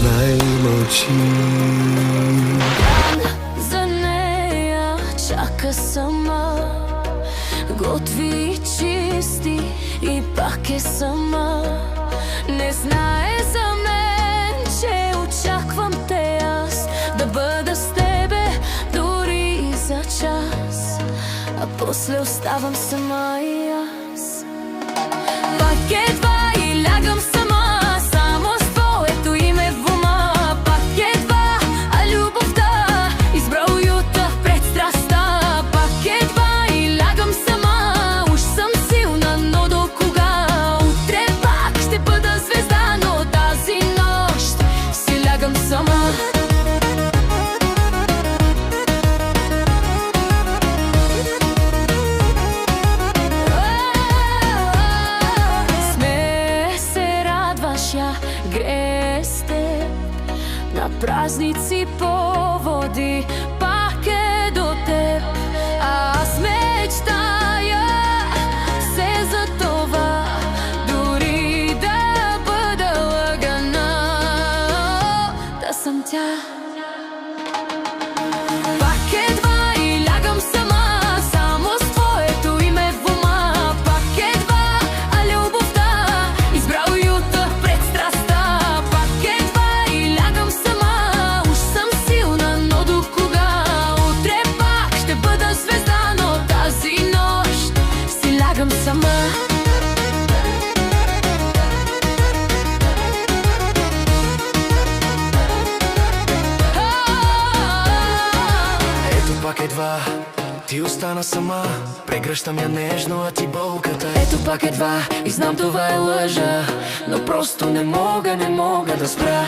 знай мълчи. За нея чака сама, готви и чисти и пак е сама. Не знае за мен, че очаквам те аз, да бъда с тебе дори и за час, а после оставам сама и аз. Пак едва и лягам сама, само с твоето име в ума. Пак едва, а любовта избра уюта пред страстта. Пак едва и лягам сама, уж съм силна, но до кога? Утре пак ще бъда звезда, но тази нощ си лягам сама. Грее с теб на празници, поводи, пак е до теб. А аз мечтая се за това, дори да бъда лъгана, да съм тя. Пак едва и лягам сама, само с твоето име в ума. Пак едва, а любовта избра уюта пред страстта. Пак едва и лягам сама, уж съм силна, но до кога? Утре пак ще бъда звезда, но тази нощ си лягам сама. Пак едва ти остана сама, прегръщам я нежно, а ти болката. Ето пак едва и знам това е лъжа, но просто не мога да спра.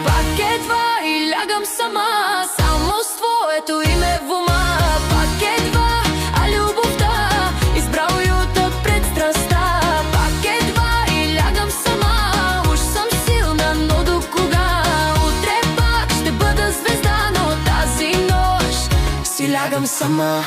Пак едва и лягам сама, само с твоето име в ума. Пак едва, а любовта избра уюта пред страстта. Пак едва и лягам сама, уж съм силна, но до кога? Утре пак ще бъда звезда, но тази нощ си лягам сама.